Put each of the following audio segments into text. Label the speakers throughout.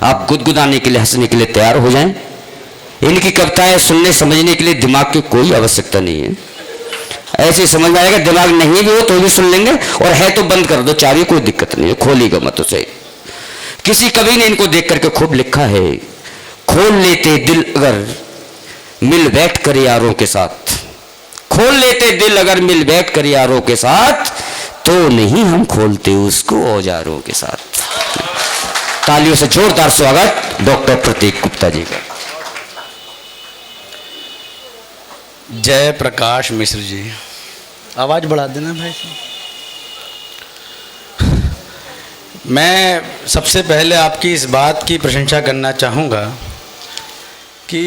Speaker 1: आप गुदगुदाने के लिए, हंसने के लिए तैयार हो जाएं। इनकी कविताएं सुनने समझने के लिए दिमाग की कोई आवश्यकता नहीं है। ऐसे समझ में आएगा, दिमाग नहीं भी हो तो भी सुन लेंगे, और है तो बंद कर दो चाबी, कोई दिक्कत नहीं है, खोलेगा मत उसे। किसी कवि ने इनको देख करके खूब लिखा है, खोल लेते दिल अगर मिल बैठ कर यारों के साथ, खोल लेते दिल अगर मिल बैठ कर यारों के साथ, तो नहीं हम खोलते उसको औजारों के साथ। तालियों से जोरदार स्वागत डॉक्टर प्रतीक गुप्ता जी का।
Speaker 2: जय प्रकाश मिश्र जी, आवाज़ बढ़ा देना भाई साहब। मैं सबसे पहले आपकी इस बात की प्रशंसा करना चाहूँगा कि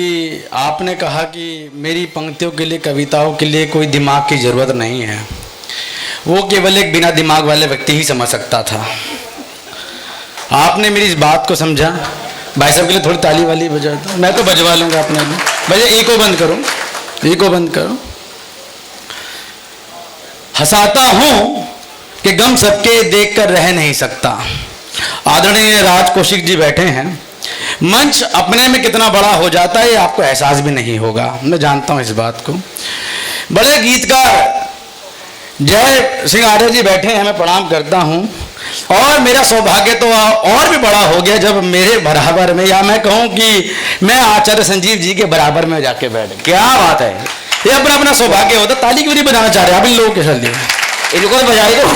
Speaker 2: आपने कहा कि मेरी पंक्तियों के लिए, कविताओं के लिए कोई दिमाग की ज़रूरत नहीं है, वो केवल एक बिना दिमाग वाले व्यक्ति ही समझ सकता था। आपने मेरी इस बात को समझा। भाई साहब के लिए थोड़ी ताली वाली बजा दो, मैं तो बजवा लूँगा अपने लिए। भैया ईको बंद करो, ईको बंद करो। हंसाता हूँ कि गम सबके देखकर रह नहीं सकता। आदरणीय राज कौशिक जी बैठे हैं। मंच अपने में कितना बड़ा हो जाता है ये आपको एहसास भी नहीं होगा, मैं जानता हूँ इस बात को। बड़े गीतकार जय सिंह आर्य जी बैठे हैं, मैं प्रणाम करता हूँ। और मेरा सौभाग्य तो और भी बड़ा हो गया जब मेरे बराबर में, या मैं कहूँ कि मैं आचार्य संजीव जी के बराबर में जाके बैठ। क्या बात है, ये अपना अपना सौभाग्य होता। ताली क्यों नहीं बजाना चाह रहे आप इन लोगों के लिए? इनको तो बजाई दो,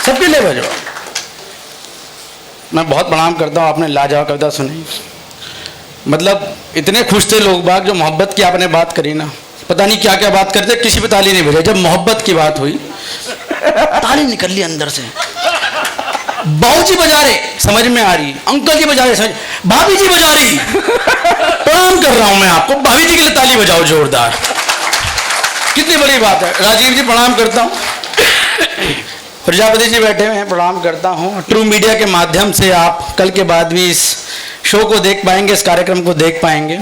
Speaker 2: सबके लिए बजाओ। मैं बहुत प्रणाम करता हूँ, आपने लाजवाब कविता सुनी। मतलब इतने खुश थे लोग बाग, जो मोहब्बत की आपने बात करी ना, पता नहीं क्या क्या बात करते, किसी पे ताली नहीं बजाई। जब मोहब्बत की बात हुई ताली निकल ली अंदर से। बाबू जी बजा रहे, समझ में आ रही। अंकल जी बजा रहे, समझ। भाभी जी बजा रही, प्रणाम कर रहा हूं मैं आपको। भाभी जी के लिए ताली बजाओ जोरदार, कितनी बड़ी बात है। राजीव जी प्रणाम करता हूं। प्रजापति जी बैठे हुए हैं, प्रणाम करता हूं। ट्रू मीडिया के माध्यम से आप कल के बाद भी इस शो को देख पाएंगे, इस कार्यक्रम को देख पाएंगे।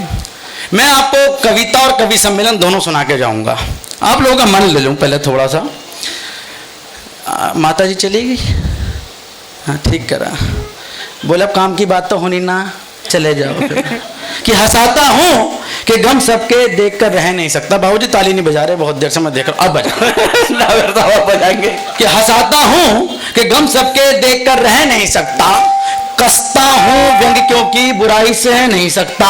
Speaker 2: मैं आपको कविता और कवि सम्मेलन दोनों सुना के जाऊंगा। आप लोगों का मन ले लूँ पहले थोड़ा सा। माता जी चली गई, हाँ ठीक करा। बोले अब काम की बात तो होनी ना, चले जाओ फिर। कि हंसाता हूँ कि गम सबके देख कर रह नहीं सकता। बाबू जी ताली नहीं बजा रहे, बहुत देर से मैं देख रहा हूँ, अब बजा बजाएंगे। कि हंसाता हूँ कि गम सबके देख कर रह नहीं सकता, कसता हूँ व्यंग क्योंकि बुराई से नहीं सकता,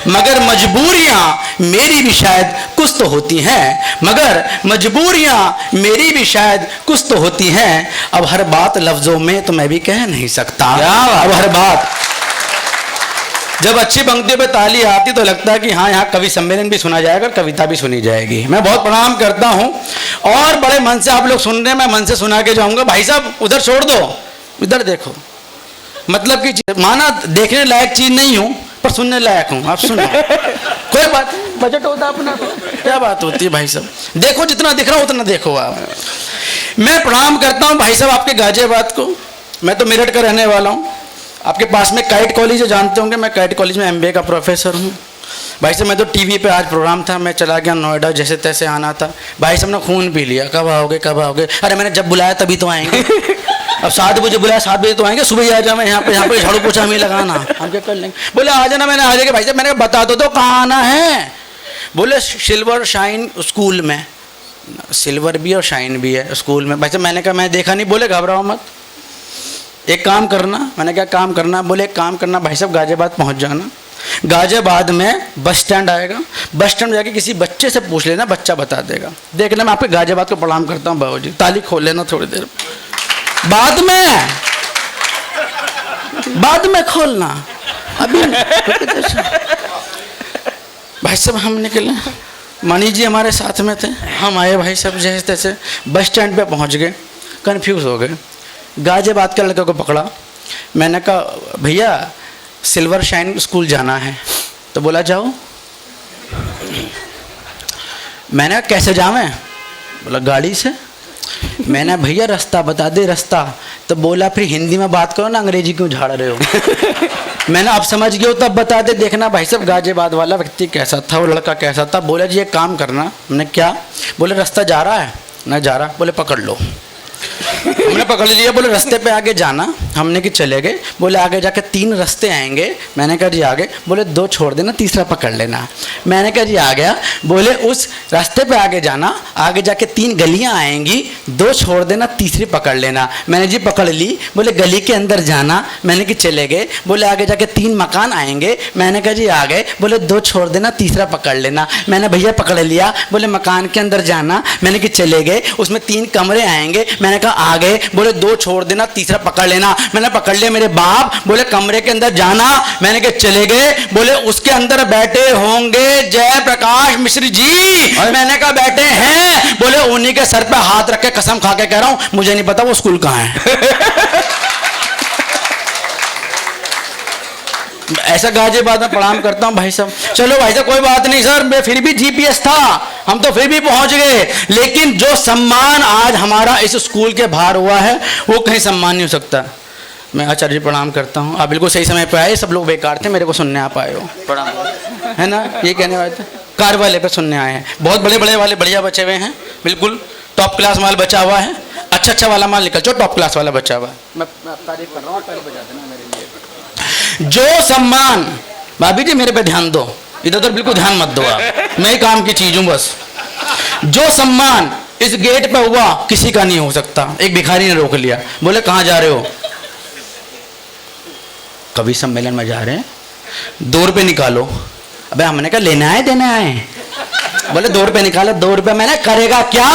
Speaker 2: मगर मजबूरियां मेरी भी शायद कुछ तो होती हैं, मगर मजबूरियां मेरी भी शायद कुछ तो होती हैं। अब हर बात लफ्जों में तो मैं भी कह नहीं सकता। अब हर बात, जब अच्छी पंक्तियों पे ताली आती तो लगता है कि हाँ यहाँ कवि सम्मेलन भी सुना जाएगा, कविता भी सुनी जाएगी। मैं बहुत प्रणाम करता हूँ और बड़े मन से आप लोग सुन रहे हैं, मैं मन से सुना के जाऊँगा। भाई साहब उधर छोड़ दो, इधर देखो। मतलब कि माना देखने लायक चीज नहीं हूं पर सुनने लायक हूं, आप सुनो। कोई बात नहीं, बजट होता अपना, क्या बात होती है भाई साहब। देखो जितना दिख रहा हूं उतना देखो आप। मैं प्रणाम करता हूं भाई साहब आपके गाजियाबाद को। मैं तो मेरठ का रहने वाला हूं। आपके पास में काइट कॉलेज जानते होंगे, मैं काइट कॉलेज में MBA का प्रोफेसर हूँ। भाई साहब मैं तो टीवी पे आज प्रोग्राम था, मैं चला गया नोएडा, जैसे तैसे आना था। भाई साहब ने खून पी लिया, कब आओगे कब आओगे। अरे मैंने जब बुलाया तभी तो आएंगे। अब 7 बजे बुलाया, 7 बजे तो आएंगे, सुबह ही आ जाए। मैं यहाँ पे झाड़ू पोछा हमें लगाना, हम क्या कर लेंगे। बोले आ जाना, मैंने आ जाएगा। भाई साहब मैंने बता दो तो कहाँ आना है। बोले सिल्वर शाइन स्कूल में। सिल्वर भी और शाइन भी है स्कूल में। भाई साहब मैंने कहा मैं देखा नहीं। बोले घबराओ मत, एक काम करना। मैंने क्या काम करना। बोले एक काम करना भाई साहब, गाजियाबाद पहुँच जाना। गाजियाबाद में बस स्टैंड आएगा, बस स्टैंड में जाके किसी बच्चे से पूछ लेना, बच्चा बता देगा। देखना मैं आपके गाजियाबाद को प्रणाम करता हूँ। बाबू जी ताली खोल लेना थोड़ी देर बाद में खोलना, अभी भाई साहब हम निकले, मणि जी हमारे साथ में थे, हम आए भाई साहब जैसे तैसे बस स्टैंड पे पहुंच गए, कंफ्यूज हो गए। गाजियाबाद के लड़के को पकड़ा, मैंने कहा भैया सिल्वर शाइन स्कूल जाना है। तो बोला जाओ। मैंने कहा कैसे जावें। बोला गाड़ी से। मैंने भैया रास्ता बता दे रास्ता। तो बोला फिर हिंदी में बात करो ना, अंग्रेजी क्यों झाड़ रहे हो। मैंने अब समझ गया तब बता दे। देखना भाई साहब गाजियाबाद वाला व्यक्ति कैसा था, वो लड़का कैसा था। बोला जी एक काम करना। हमने क्या। बोले रास्ता जा रहा है ना, जा रहा। बोले पकड़ लो। हमने पकड़ लिया, बोले रास्ते पे आगे जाना। हमने कि चले गए। बोले आगे जाके 3 रास्ते आएंगे। मैंने कहा जी आगे। बोले 2 छोड़ देना, तीसरा पकड़ लेना। मैंने कहा जी आ गया। बोले उस रास्ते पे आगे जाना, आगे जाके 3 गलियां आएंगी, 2 छोड़ देना, तीसरी पकड़ लेना। मैंने जी पकड़ ली। बोले गली के अंदर जाना। मैंने कि चले गए। बोले आगे जाके 3 मकान आएंगे। मैंने कहा जी आ गए। बोले 2 छोड़ देना, तीसरा पकड़ लेना। मैंने भैया पकड़ लिया। बोले मकान के अंदर जाना। मैंने कि चले गए। उसमें 3 कमरे आएंगे। मैंने कहा आ गए। बोले 2 छोड़ देना, तीसरा पकड़ लेना। मैंने पकड़ लिया मेरे बाप। बोले कमरे के अंदर जाना। मैंने कहा चले गए। बोले उसके अंदर बैठे होंगे जय प्रकाश मिश्र जी। मैंने कहा बैठे हैं। बोले उन्हीं के सर पे हाथ रख के कसम खा के कह रहा हूं, मुझे नहीं पता वो स्कूल कहां है। ऐसा गाजियाबाद में प्रणाम करता हूं भाई साहब। चलो भाई साहब कोई बात नहीं सर, मैं फिर भी जीपीएस था, हम तो फिर भी पहुंच गए। लेकिन जो सम्मान आज हमारा इस स्कूल के बाहर हुआ है वो कहीं सम्मान नहीं हो सकता। मैं आचार्य जी प्रणाम करता हूं। आप बिल्कुल सही समय पे आए। सब लोग बेकार थे, मेरे को सुनने आप आए हो, प्रणाम है ना। ये कहने वाले थे कार वाले पे सुनने आए हैं। बहुत बड़े बड़े वाले बढ़िया बचे हुए हैं, बिल्कुल टॉप क्लास माल बचा हुआ है। अच्छा वाला माल निकल जो टॉप क्लास वाला बचा हुआ है। मैं तारीफ कर रहा हूँ, पहले बजा देना मेरे लिए। जो सम्मान, भाभी जी मेरे पे ध्यान दो, इधर उधर बिल्कुल ध्यान मत दो आप, मैं ही काम की चीज हूं बस। जो सम्मान इस गेट पे हुआ किसी का नहीं हो सकता। एक भिखारी ने रोक लिया। बोले कहां जा रहे हो? कवि सम्मेलन में जा रहे हैं। 2 रुपये निकालो। अबे हमने कहा लेना है देना है? बोले 2 रुपये निकालो। 2 रुपये। मैंने करेगा क्या?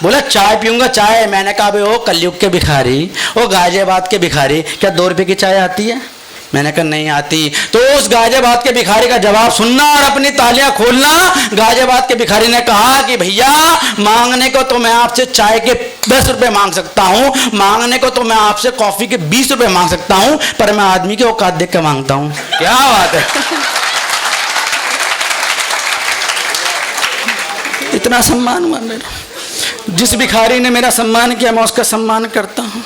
Speaker 2: बोला चाय पीऊंगा चाय। मैंने कहा ओ कलयुग के भिखारी, ओ गाजियाबाद के भिखारी, क्या 2 रुपये की चाय आती है? मैंने कहा नहीं आती। तो उस गाजियाबाद के भिखारी का जवाब सुनना और अपनी तालियां खोलना। गाजियाबाद के भिखारी ने कहा कि भैया मांगने को तो मैं आपसे चाय के 10 रुपए मांग सकता हूं, मांगने को तो मैं आपसे कॉफी के 20 रुपए मांग सकता हूं, पर मैं आदमी के औकात देख के मांगता हूं। क्या बात है। इतना सम्मान हुआ मेरा। जिस भिखारी ने मेरा सम्मान किया मैं उसका सम्मान करता हूं।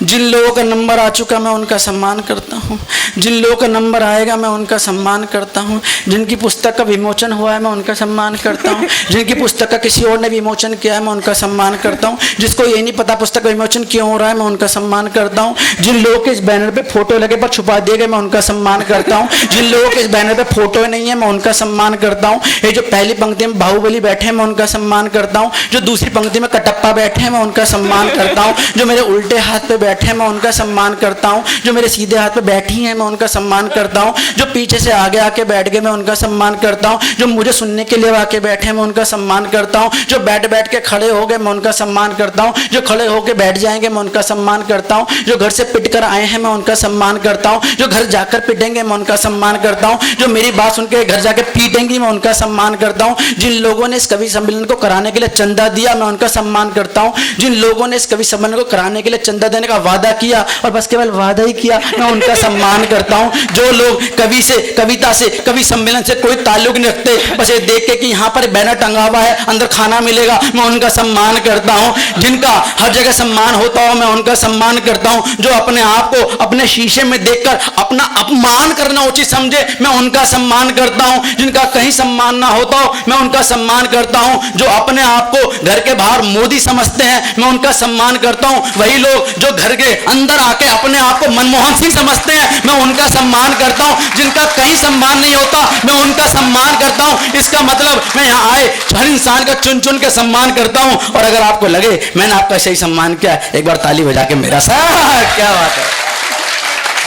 Speaker 2: जिन लोगों का नंबर आ चुका मैं उनका सम्मान करता हूं। जिन लोगों का नंबर आएगा मैं उनका सम्मान करता हूं। जिनकी पुस्तक का विमोचन हुआ है मैं उनका सम्मान करता हूं। जिनकी पुस्तक का किसी और ने विमोचन किया है मैं उनका सम्मान करता हूं। जिसको ये नहीं पता पुस्तक का विमोचन क्यों हो रहा है मैं उनका सम्मान करता हूं। जिन लोगों के इस बैनर पे फोटो लगे पर छुपा दिए गए मैं उनका सम्मान करता हूं। जिन लोगों के इस बैनर पे फोटो नहीं है मैं उनका सम्मान करता हूं। ये जो पहली पंक्ति में बाहुबली बैठे हैं मैं उनका सम्मान करता हूं। जो दूसरी पंक्ति में कटप्पा बैठे हैं मैं उनका सम्मान करता हूं। जो मेरे उल्टे हाथ पे बैठे हैं मैं उनका सम्मान करता हूं। जो मेरे सीधे हाथ पे बैठी हैं मैं उनका सम्मान करता हूं। जो पीछे से आगे आके बैठ गए मैं उनका सम्मान करता हूं। जो मुझे सुनने के लिए आके बैठे हैं मैं उनका सम्मान करता हूं। जो बैठ के खड़े हो गए मैं उनका सम्मान करता हूं। जो खड़े होके बैठ जाएंगे मैं उनका सम्मान करता हूं। जो घर से पिट कर आए हैं मैं उनका सम्मान करता हूं। जो घर जाकर पिटेंगे मैं उनका सम्मान करता हूं। जो मेरी बात सुन के घर जाके पीटेंगी मैं उनका सम्मान करता हूं। जिन लोगों ने इस कवि सम्मेलन को कराने के लिए चंदा दिया मैं उनका सम्मान करता हूं। जिन लोगों ने इस कवि सम्मेलन को कराने के लिए चंदा देने का वादा किया और बस केवल वादा ही किया मैं उनका सम्मान करता हूं। जो लोग कवि से, कविता से, कवि सम्मेलन से कोई ताल्लुक नहीं रखते, बस ये देख के कि यहाँ पर बैनर टंगा हुआ है अंदर खाना मिलेगा मैं उनका सम्मान करता हूं। जिनका हर जगह सम्मान होता हो मैं उनका सम्मान करता हूं। जो अपने आप को अपने शीशे में देखकर अपना अपमान करना उचित समझे मैं उनका सम्मान करता हूं। जिनका कहीं सम्मान ना होता हो मैं उनका सम्मान करता हूं। जो अपने आप को घर के बाहर मोदी समझते हैं मैं उनका सम्मान करता हूं। वही लोग जो घर के अंदर आके अपने आप को मनमोहन सिंह समझते हैं मैं उनका सम्मान करता हूं। जिनका कहीं सम्मान नहीं होता मैं उनका सम्मान करता हूं। इसका मतलब मैं यहाँ आए हर इंसान का चुन चुन के सम्मान करता हूं। और अगर आपको लगे मैंने आपका सही सम्मान किया एक बार ताली बजा के मेरा साथ। क्या बात है,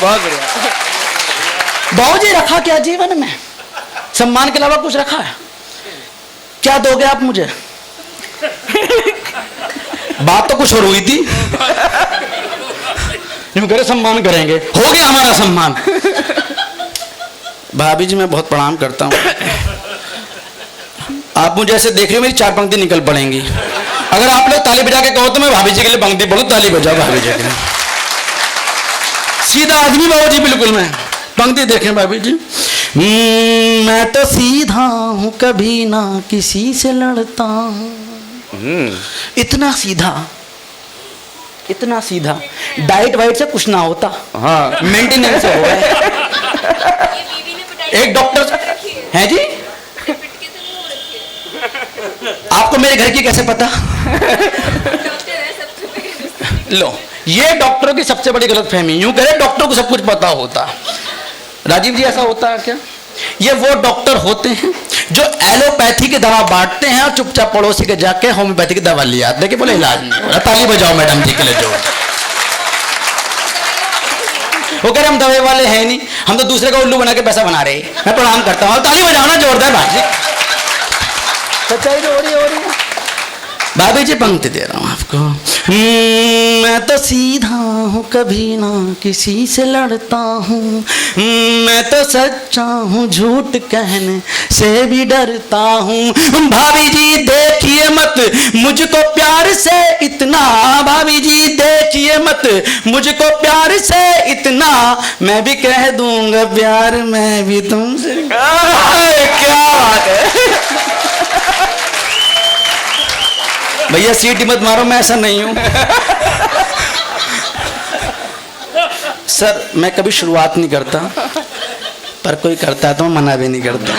Speaker 2: बहुत बढ़िया। बाबू जी रखा क्या जीवन में? सम्मान के अलावा कुछ रखा है क्या? दोगे आप मुझे? बात तो कुछ और हुई थी, करे सम्मान करेंगे, हो गया हमारा सम्मान। भाभी जी मैं बहुत प्रणाम करता हूं। आप मुझे ऐसे देख रहे हो मेरी 4 पंक्ति निकल पड़ेंगी। अगर आप लोग ताली बजा के कहो तो मैं भाभी जी के लिए पंक्ति बोलूं, ताली बजाओ भाभी जी के लिए। सीधा आदमी बाबू जी बिल्कुल। मैं पंक्ति देखें भाभी जी। मैं तो सीधा हूं कभी ना किसी से लड़ता हूं। इतना सीधा, इतना सीधा। डाइट वाइट से कुछ ना होता, हाँ मेंटेनेंस हो गया। एक डॉक्टर है जी, आपको मेरे घर की कैसे पता? लो, ये डॉक्टरों की सबसे बड़ी गलतफहमी। यूं कहे डॉक्टर को सब कुछ पता होता। राजीव जी ऐसा होता है क्या? ये वो डॉक्टर होते हैं जो एलोपैथी की दवा बांटते हैं और चुपचाप पड़ोसी के जाके होम्योपैथी की दवा ले आते हैं, बोले इलाज नहीं हो रहा। ताली बजाओ मैडम जी के लिए। जो वो कह रहे हम दवाई वाले हैं नहीं, हम तो दूसरे का उल्लू बना के पैसा बना रहे। मैं प्रणाम करता हूँ, ताली बजाओ ना जोरदार भाई। सच्चाई तो हो रही है। भाभी जी पंक्ति दे रहा हूँ आपको। मैं तो सीधा हूँ, कभी ना किसी से लड़ता हूँ। मैं तो सच्चा हूँ, झूठ कहने से भी डरता हूँ। भाभी जी देखिए मत मुझको प्यार से इतना, भाभी जी देखिए मत मुझको प्यार से इतना, मैं भी कह दूंगा प्यार मैं भी तुमसे। क्या बात है भैया, सीट मत मारो, मैं ऐसा नहीं हूं। सर मैं कभी शुरुआत नहीं करता, पर कोई करता है तो मैं मना भी नहीं करता।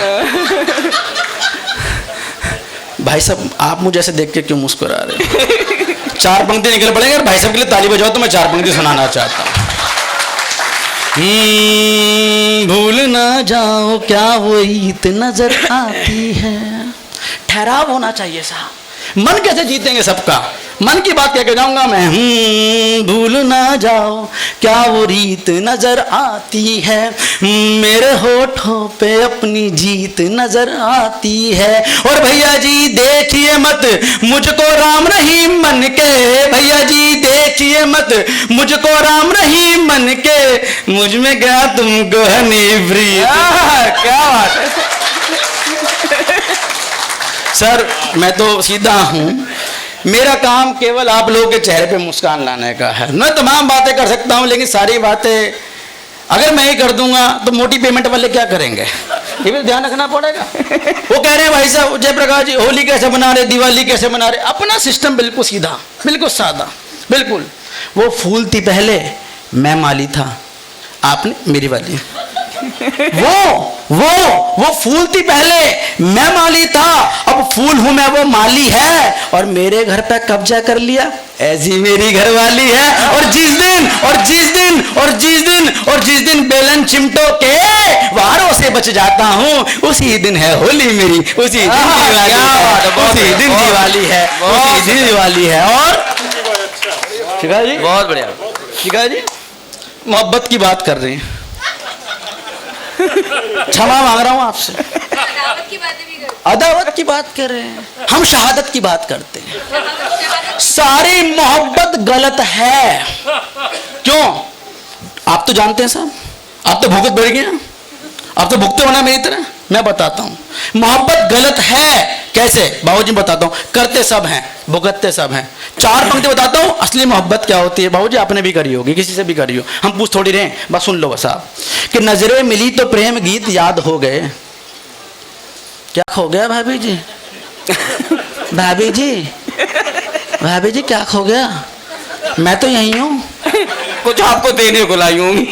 Speaker 2: भाई साहब आप मुझे ऐसे देख के क्यों मुस्कुरा रहे हो? 4 पंक्ति निकल पड़ेंगे और भाई साहब के लिए ताली बजाओ तो मैं 4 पंक्ति सुनाना चाहता हूँ। भूल ना जाओ क्या वो ईद नजर आती है। ठहराव होना चाहिए साहब। मन कैसे जीतेंगे सबका? मन की बात कह के जाऊंगा मैं। भूल ना जाओ क्या वो रीत नजर आती है, मेरे होठों पे अपनी जीत नजर आती है। और भैया जी देखिए मत मुझको राम रहीम मन के, भैया जी देखिए मत मुझको राम रहीम मन के, मुझ में क्या तुमको हनी प्रीत। क्या बात है सर, मैं तो सीधा हूं, मेरा काम केवल आप लोगों के चेहरे पे मुस्कान लाने का है। मैं तमाम बातें कर सकता हूं, लेकिन सारी बातें अगर मैं ही कर दूंगा तो मोटी पेमेंट वाले क्या करेंगे, ये भी ध्यान रखना पड़ेगा। वो कह रहे हैं भाई साहब जयप्रकाश जी होली कैसे मना रहे, दिवाली कैसे मना रहे। अपना सिस्टम बिल्कुल सीधा, बिल्कुल सादा, बिल्कुल। वो फूल थी पहले, मैं माली था, आपने मेरी वाली। वो फूल थी पहले, मैं माली था, अब फूल हूं मैं, वो माली है। और मेरे घर पे कब्जा कर लिया, ऐसी मेरी घरवाली है। और जिस दिन बेलन चिमटों के वारों से बच जाता हूँ, उसी दिन है होली मेरी, उसी दिन दिवाली है। और शिखा जी बहुत बढ़िया। शिखा जी मोहब्बत की बात कर रही हैं, क्षमा मांग रहा हूं आपसे। अदावत की बात कर रहे हैं, हम शहादत की बात करते हैं। सारी मोहब्बत गलत है। क्यों? आप तो जानते हैं साहब, आप तो भुगत बढ़ गए, आप तो भुगते होना मेरी तरह। मैं बताता हूं मोहब्बत गलत है कैसे, बाबूजी बताता हूं। करते सब हैं, भुगतते सब हैं। 4 पंक्ति बताता हूं असली मोहब्बत क्या होती है। बाबूजी आपने भी करी होगी, किसी से भी करी हो, हम पूछ थोड़ी रहे, बस सुन लो बस आप। कि नजरें मिली तो प्रेम गीत याद हो गए। क्या खो गया भाभी जी? भाभी जी क्या खो गया? मैं तो यही हूं,
Speaker 1: कुछ आपको देने को लाई हूँ,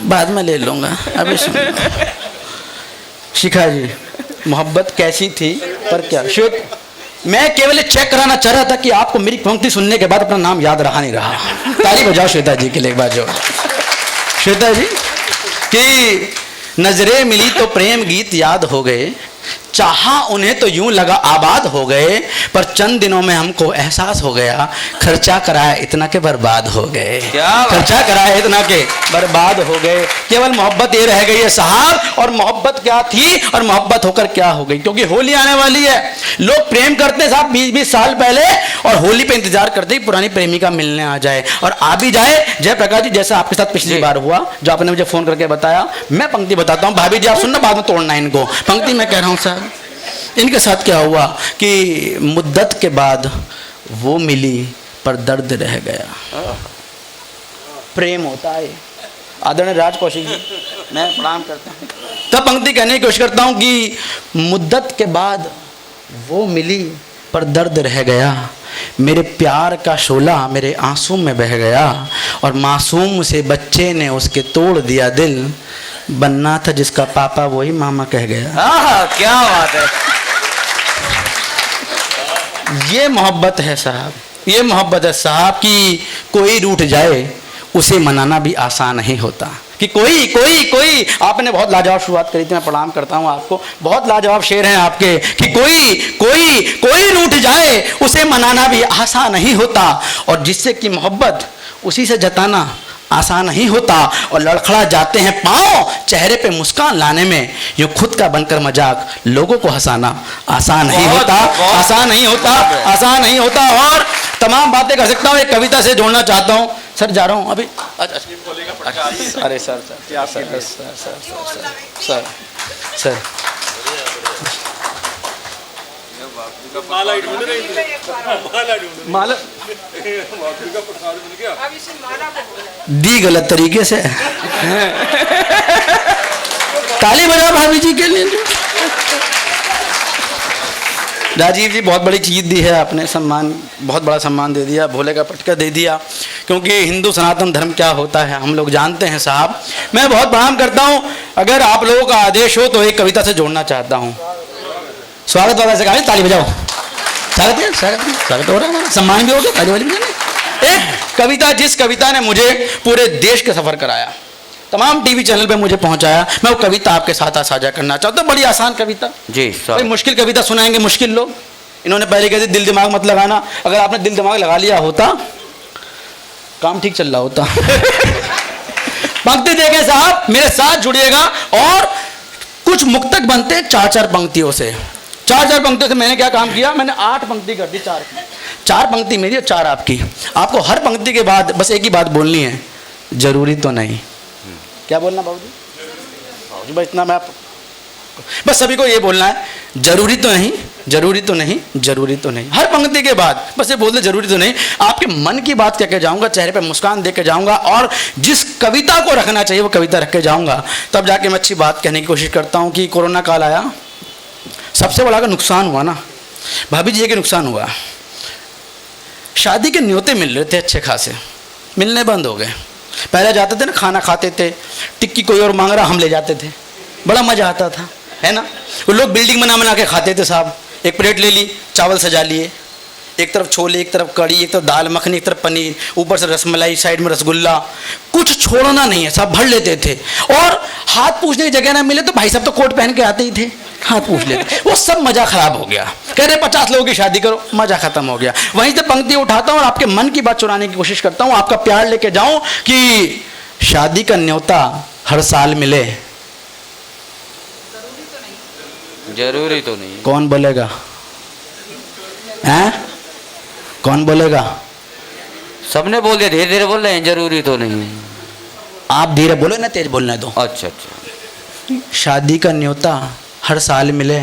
Speaker 2: बाद में ले लूंगा, अभी सुन लो। शिखा जी मोहब्बत कैसी थी, पर क्या श्वेत, मैं केवल चेक कराना चाह रहा था कि आपको मेरी पंक्ति सुनने के बाद अपना नाम याद रहा नहीं रहा। ताली बजाओ श्वेता जी के लिए एक बार जो। श्वेता जी कि नजरें मिली तो प्रेम गीत याद हो गए, चाहा उन्हें तो यूं लगा आबाद हो गए, पर चंद दिनों में हमको एहसास हो गया, खर्चा कराया इतना के बर्बाद हो गए। खर्चा कराया इतना के बर्बाद हो गए। केवल मोहब्बत ये रह गई है साहब। और मोहब्बत क्या थी और मोहब्बत होकर क्या हो गई? क्योंकि होली आने वाली है, लोग प्रेम करते हैं साहब 20-20 साल पहले, और होली पे इंतजार करते ही पुरानी प्रेमिका मिलने आ जाए, और आ भी जाए। जयप्रकाश जी जैसा आपके साथ पिछली बार हुआ, जो आपने मुझे फोन करके बताया, मैं पंक्ति बताता हूँ, भाभी जी आप सुनना, बाद में तोड़ना इनको। पंक्ति मैं कह रहा हूँ साहब, इनके साथ क्या हुआ कि मुद्दत के बाद वो मिली पर दर्द रह गया। प्रेम होता है। आदरणीय राज कौशिक जी मैं प्रणाम करता हूँ। तब पंक्ति कहने की कोशिश करता हूँ कि मुद्दत के बाद वो मिली पर दर्द रह गया, मेरे प्यार का शोला मेरे आंसू में बह गया, और मासूम से बच्चे ने उसके तोड़ दिया दिल, बनना था जिसका पापा वही मामा कह गया। क्या बात है। ये मोहब्बत है साहब, ये मोहब्बत है साहब कि कोई रूठ जाए उसे मनाना भी आसान नहीं होता। कि कोई कोई कोई, आपने बहुत लाजवाब शुरुआत करी थी, मैं प्रणाम करता हूँ आपको, बहुत लाजवाब शेर हैं आपके कि कोई कोई कोई रूठ जाए उसे मनाना भी आसान नहीं होता, और जिससे कि मोहब्बत उसी से जताना आसान नहीं होता, और लड़खड़ा जाते हैं पाँव चेहरे पे मुस्कान लाने में, यूँ खुद का बनकर मजाक लोगों को हंसाना आसान नहीं होता, आसान नहीं होता, आसान नहीं होता। और तमाम बातें कर सकता हूँ, एक कविता से जोड़ना चाहता हूँ। सर जा रहा हूँ अभी। अरे सर क्या सर सर सर माला दी गलत तरीके से। ताली बजाओ भाभी जी के लिए। राजीव जी बहुत बड़ी चीज़ दी है आपने, सम्मान, बहुत बड़ा सम्मान दे दिया, भोले का पटका दे दिया, क्योंकि हिंदू सनातन धर्म क्या होता है हम लोग जानते हैं साहब। मैं बहुत प्रणाम करता हूँ, अगर आप लोगों का आदेश हो तो एक कविता से जोड़ना चाहता हूँ। स्वागत वाला से कहा, ताली बजाओ। स्वागत है, स्वागत हो रहा है हमारा, सम्मान भी हो गया, ताली वाली बजाने। एक कविता, जिस कविता ने मुझे पूरे देश का सफर कराया, तमाम टीवी चैनल पे मुझे पहुंचाया, मैं वो कविता आपके साथ साझा करना चाहता हूँ। बड़ी आसान कविता
Speaker 1: जी,
Speaker 2: कोई मुश्किल कविता सुनाएंगे मुश्किल लोग। इन्होंने पहले कहते दिल दिमाग मत लगाना, अगर आपने दिल दिमाग लगा लिया होता काम ठीक चल रहा होता। पंक्ति देखें साहब, मेरे साथ जुड़िएगा। और कुछ मुक्तक बनते हैं चार चार पंक्तियों से, चार चार पंक्तियों से। मैंने क्या काम किया, मैंने 8 पंक्ति कर दी, चार पंक्ति मेरी और 4 आपकी। आपको हर पंक्ति के बाद बस एक ही बात बोलनी है, जरूरी तो नहीं। क्या बोलना बाबूजी? बाबूजी बस इतना, मैं बस सभी को ये बोलना है, जरूरी तो नहीं, जरूरी तो नहीं, जरूरी तो नहीं। हर पंक्ति के बाद बस ये बोल दे, जरूरी तो नहीं। आपके मन की बात कह के जाऊंगा, चेहरे पे मुस्कान दे के जाऊंगा, और जिस कविता को रखना चाहिए वो कविता रख के जाऊंगा। तब जाके मैं अच्छी बात कहने की कोशिश करता हूँ कि कोरोना काल आया, सबसे बड़ा का नुकसान हुआ ना भाभी जी, के नुकसान हुआ। शादी के न्योते मिल रहे थे अच्छे खासे, मिलने बंद हो गए। पहले जाते थे ना, खाना खाते थे, टिक्की कोई और मांग रहा हम ले जाते थे, बड़ा मजा आता था, है ना। वो लोग बिल्डिंग बना बना के खाते थे साहब, एक प्लेट ले ली, चावल सजा लिए, एक तरफ छोले, एक तरफ कड़ी, एक तरफ दाल मखनी, एक तरफ पनीर, ऊपर से रसमलाई, साइड में रसगुल्ला, कुछ छोड़ना नहीं है, सब भर लेते थे। और हाथ पूछने की जगह ना मिले तो भाई साहब तो कोट पहन के आते ही थे, हाथ पूछ लेते। वो सब मजा खराब हो गया। कह रहे 50 लोगों की शादी करो, मजा खत्म हो गया। वहीं से पंक्ति उठाता हूँ और आपके मन की बात चुराने की कोशिश करता हूँ, आपका प्यार लेके जाऊं कि शादी का न्योता हर साल मिले,
Speaker 1: जरूरी तो नहीं।
Speaker 2: कौन बोलेगा? हैं? कौन बोलेगा?
Speaker 1: सबने बोल दिया, धीरे धीरे बोल रहे हैं, जरूरी तो नहीं।
Speaker 2: आप धीरे बोलो ना, तेज बोलना है तो।
Speaker 1: अच्छा अच्छा।
Speaker 2: शादी का न्योता हर साल मिले,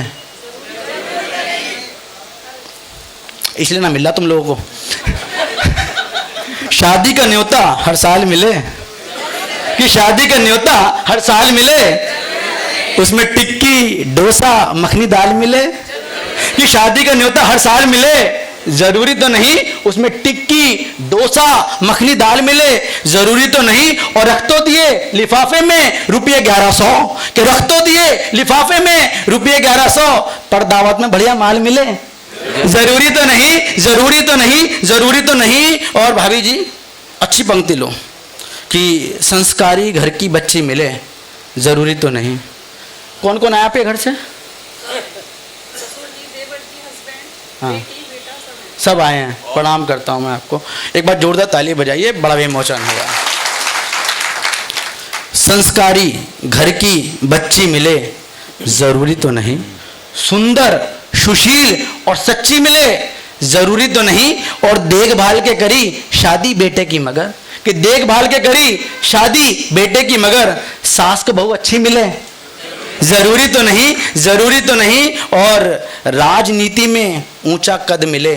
Speaker 2: इसलिए ना मिला तुम लोगों को। शादी का न्योता हर साल मिले, कि शादी का न्योता हर साल मिले, उसमें टिक्की डोसा मखनी दाल मिले। कि शादी का न्योता हर साल मिले, जरूरी तो नहीं उसमें टिक्की डोसा मखनी दाल मिले, जरूरी तो नहीं। और रख तो दिए लिफाफे में रुपये 1100, कि रख तो दिए लिफाफे में रुपये 1100, पर दावत में बढ़िया माल मिले, जरूरी तो नहीं, जरूरी तो नहीं, जरूरी तो नहीं। और भाभी जी अच्छी पंक्ति लो कि संस्कारी घर की बच्ची मिले, जरूरी तो नहीं। कौन कौन आया आपके घर से? हाँ सब आए हैं, प्रणाम करता हूं मैं आपको। एक बार जोरदार ताली बजाइए, बड़ा विमोचन हुआ। संस्कारी घर की बच्ची मिले, जरूरी तो नहीं। सुंदर सुशील और सच्ची मिले, जरूरी तो नहीं। और देखभाल के करी शादी बेटे की मगर, कि देखभाल के करी शादी बेटे की मगर, सास को बहू अच्छी मिले, जरूरी तो नहीं, जरूरी तो नहीं। और राजनीति में ऊंचा कद मिले,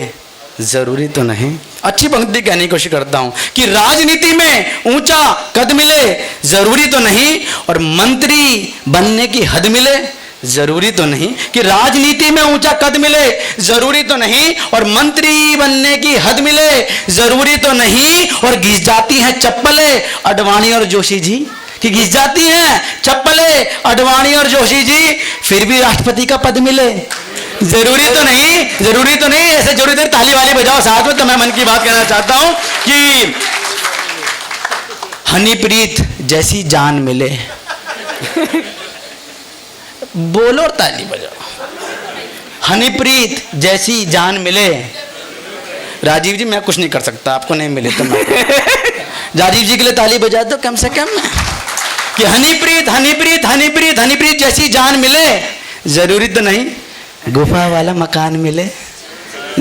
Speaker 2: जरूरी तो नहीं। अच्छी पंक्ति कहने की कोशिश करता हूं कि राजनीति में ऊंचा कद मिले, जरूरी तो नहीं। और मंत्री बनने की हद मिले, जरूरी तो नहीं। कि राजनीति में ऊंचा कद मिले, जरूरी तो नहीं। और मंत्री बनने की हद मिले, जरूरी तो नहीं। और घिस जाती हैं चप्पलें अडवाणी और जोशी जी, कि घिस जाती हैं चप्पलें अडवाणी और जोशी जी, फिर भी राष्ट्रपति का पद मिले, जरूरी तो नहीं, ऐसे जरूरी नहीं ताली वाली बजाओ साथ में। तो मैं मन की बात कहना चाहता हूं कि हनीप्रीत जैसी जान मिले, बोलो और ताली बजाओ। हनीप्रीत जैसी जान मिले। राजीव जी मैं कुछ नहीं कर सकता, आपको नहीं मिले तो मैं राजीव जी के लिए ताली बजा दो कम से कम, कि हनीप्रीत हनीप्रीत हनीप्रीत हनीप्रीत जैसी जान मिले। जरूरी तो नहीं गुफा वाला मकान मिले,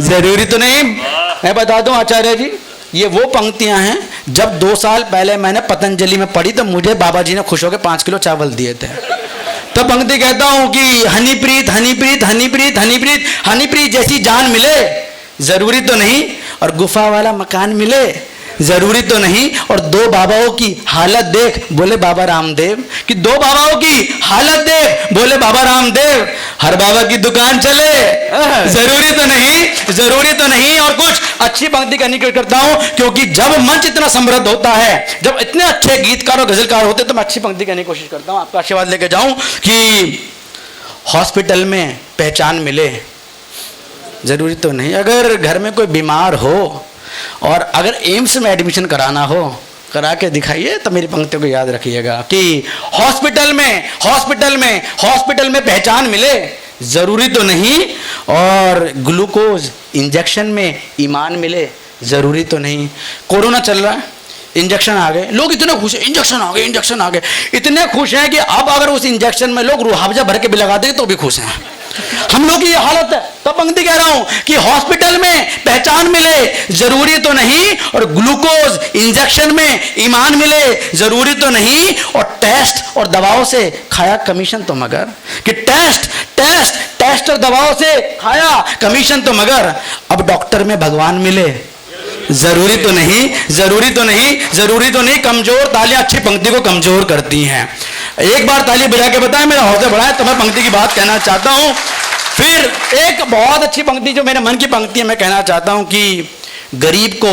Speaker 2: जरूरी तो नहीं। मैं बता दूं आचार्य जी, ये वो पंक्तियां हैं जब 2 साल पहले मैंने पतंजलि में पढ़ी तो मुझे बाबा जी ने खुश होकर 5 किलो चावल दिए थे। तो पंक्ति कहता हूं कि हनीप्रीत हनीप्रीत हनीप्रीत हनीप्रीत हनीप्रीत जैसी जान मिले, जरूरी तो नहीं। और गुफा वाला मकान मिले, जरूरी तो नहीं। और 2 बाबाओं की हालत देख, बोले बाबा रामदेव, कि 2 बाबाओं की हालत देख, बोले बाबा रामदेव। हर बाबा की दुकान चले, जरूरी तो नहीं, जरूरी तो नहीं। और कुछ अच्छी पंक्ति करने की करता हूं, क्योंकि जब मंच इतना समृद्ध होता है, जब इतने अच्छे गीतकार और गजलकार होते हैं, तो मैं अच्छी पंक्ति करने की कोशिश करता हूं, आपका आशीर्वाद लेके जाऊं कि हॉस्पिटल में पहचान मिले, जरूरी तो नहीं। अगर घर में कोई बीमार हो और अगर एम्स में एडमिशन कराना हो, करा के दिखाइए। तो मेरी पंक्तियों को याद रखिएगा कि हॉस्पिटल में पहचान मिले, जरूरी तो नहीं। और ग्लूकोज इंजेक्शन में ईमान मिले, जरूरी तो नहीं। कोरोना चल रहा है, इंजेक्शन आ गए, लोग इतने खुश हैं, इंजेक्शन आ गए, इतने खुश हैं कि अब अगर उस इंजेक्शन में लोग रुहावजा भर के भी लगा देंगे तो भी खुश हैं। हम लोग की ये हालत है। तो पंक्ति कह रहा हूं कि हॉस्पिटल में पहचान मिले, जरूरी तो नहीं। और ग्लूकोज इंजेक्शन में ईमान मिले, जरूरी तो नहीं। और टेस्ट और दवाओं से खाया कमीशन तो मगर, कि टेस्ट और दवाओं से खाया कमीशन तो मगर। अब डॉक्टर में भगवान मिले, जरूरी तो नहीं, जरूरी तो नहीं, जरूरी तो नहीं। कमजोर तालियां अच्छी पंक्ति को कमजोर करती हैं। एक बार ताली बजा के बताएं, मेरा हौसला बढ़ा है तो मैं पंक्ति की बात कहना चाहता हूं। फिर एक बहुत अच्छी पंक्ति जो मेरे मन की पंक्ति है, मैं कहना चाहता हूं कि गरीब को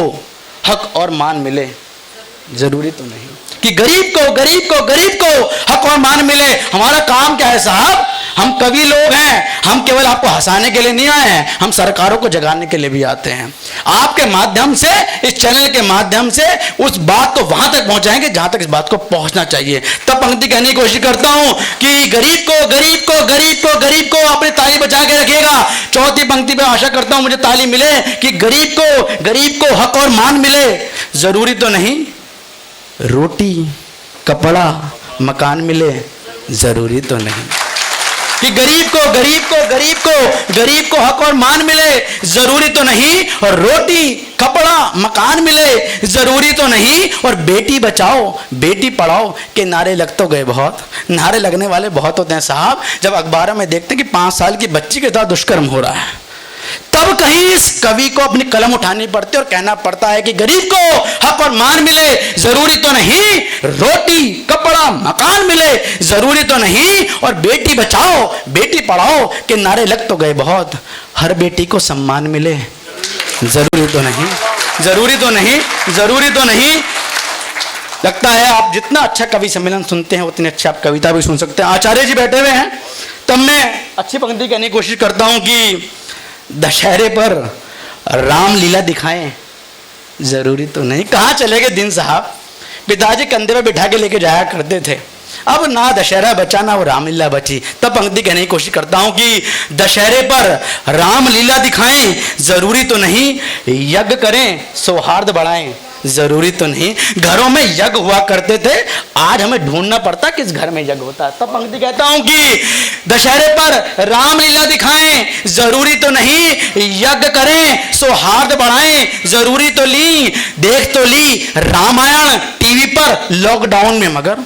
Speaker 2: हक और मान मिले, जरूरी तो नहीं। कि गरीब को हक और मान मिले। हमारा काम क्या है साहब, हम कवि लोग हैं, हम केवल आपको हंसाने के लिए नहीं आए हैं, हम सरकारों को जगाने के लिए भी आते हैं। आपके माध्यम से, इस चैनल के माध्यम से उस बात को वहां तक पहुंचाएंगे जहां तक इस बात को पहुंचना चाहिए। तब पंक्ति कहने की कोशिश करता हूं कि गरीब को अपनी ताली बचा के रखिएगा। चौथी पंक्ति पे आशा करता हूं मुझे ताली मिले कि गरीब को हक और मान मिले, जरूरी तो नहीं। रोटी कपड़ा मकान मिले, जरूरी तो नहीं। कि गरीब को हक और मान मिले, जरूरी तो नहीं। और रोटी कपड़ा मकान मिले, जरूरी तो नहीं। और बेटी बचाओ बेटी पढ़ाओ के नारे लग तो गए बहुत, नारे लगने वाले बहुत होते हैं साहब। जब अखबारों में देखते हैं कि 5 साल की बच्ची के साथ दुष्कर्म हो रहा है, तब कहीं इस कवि को अपनी कलम उठानी पड़ती है और कहना पड़ता है कि गरीब को हक और मान मिले, जरूरी तो नहीं। रोटी कपड़ा मकान मिले, जरूरी तो नहीं। और बेटी बचाओ बेटी पढ़ाओ के नारे लग तो गए बहुत, हर बेटी को सम्मान मिले, जरूरी तो नहीं, जरूरी तो नहीं, जरूरी तो नहीं। लगता है आप जितना अच्छा कवि सम्मेलन सुनते हैं उतनी अच्छी आप कविता भी सुन सकते हैं। आचार्य जी बैठे हुए हैं, तब मैं अच्छी पंक्ति कहने की कोशिश करता हूं कि दशहरे पर रामलीला दिखाएं, जरूरी तो नहीं। कहाँ चले गए दिन साहब, पिताजी कंधे पे बिठा के लेके जाया करते थे, अब ना दशहरा बचा ना वो रामलीला बची। तब पंक्ति कहने की कोशिश करता हूं कि दशहरे पर रामलीला दिखाएं, जरूरी तो नहीं। यज्ञ करें सौहार्द बढ़ाएं, जरूरी तो नहीं। घरों में यज्ञ हुआ करते थे, आज हमें ढूंढना पड़ता किस घर में यज्ञ होता है। तब पंक्ति कहता हूं कि दशहरे पर रामलीला दिखाएं, जरूरी तो नहीं। यज्ञ करें सौहार्द बढ़ाएं, जरूरी तो ली। देख तो ली रामायण टीवी पर लॉकडाउन में, मगर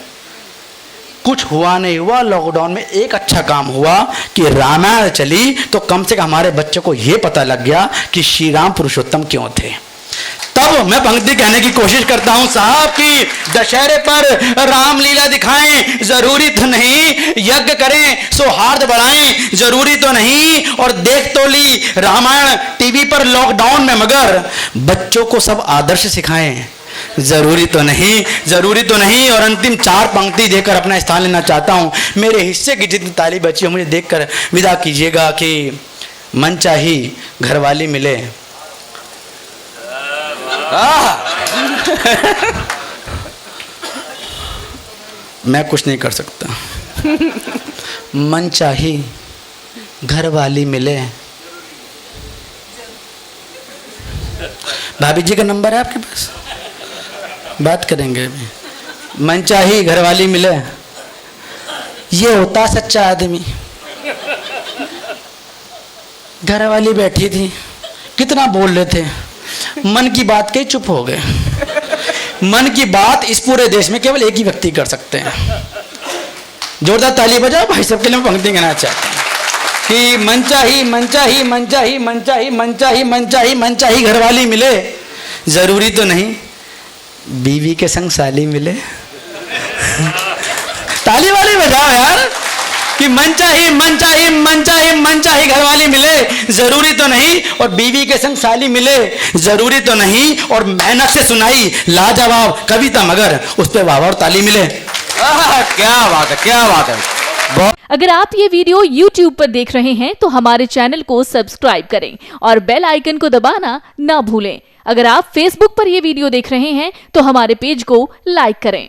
Speaker 2: कुछ हुआ नहीं हुआ। लॉकडाउन में एक अच्छा काम हुआ कि रामायण चली, तो कम से कम हमारे बच्चों को यह पता लग गया कि श्री राम पुरुषोत्तम क्यों थे। तब मैं पंक्ति कहने की कोशिश करता हूं साहब कि दशहरे पर रामलीला दिखाएं, जरूरी तो नहीं। यज्ञ करें सौहार्द बढ़ाएं, जरूरी तो नहीं। और देख तो ली रामायण टीवी पर लॉकडाउन में, मगर बच्चों को सब आदर्श सिखाएं, जरूरी तो नहीं, जरूरी तो नहीं। और अंतिम 4 पंक्ति देकर अपना स्थान लेना चाहता हूं। मेरे हिस्से की जितनी ताली बची है मुझे देखकर विदा कीजिएगा कि मनचाही घरवाली मिले। मैं कुछ नहीं कर सकता। मनचाही घरवाली मिले। भाभी जी का नंबर है आपके पास? बात करेंगे अभी। मनचाही घरवाली मिले, ये होता सच्चा आदमी। घरवाली बैठी थी, कितना बोल रहे थे, मन की बात के चुप हो गए। मन की बात इस पूरे देश में केवल एक ही व्यक्ति कर सकते हैं। जोरदार ताली बजाओ भाई सबके लिए। पंक्ति कहना चाहते हैं कि मनचाही मनचाही मनचाही मनचाही मनचाही मनचाही मनचाही घरवाली मिले, जरूरी तो नहीं बीवी के संग साली मिले। ताली वाली बजाओ यार कि मनचाही मनचाही मनचाही मनचाही घरवाली मिले, जरूरी तो नहीं और बीवी के संग साली मिले, जरूरी तो नहीं और मेहनत से सुनाई लाजवाब कविता मगर उस पे वाह और ताली मिले।
Speaker 1: क्या बात है, क्या बात है।
Speaker 3: अगर आप ये वीडियो YouTube पर देख रहे हैं तो हमारे चैनल को सब्सक्राइब करें और बेल आइकन को दबाना ना भूलें। अगर आप Facebook पर ये वीडियो देख रहे हैं तो हमारे पेज को लाइक करें।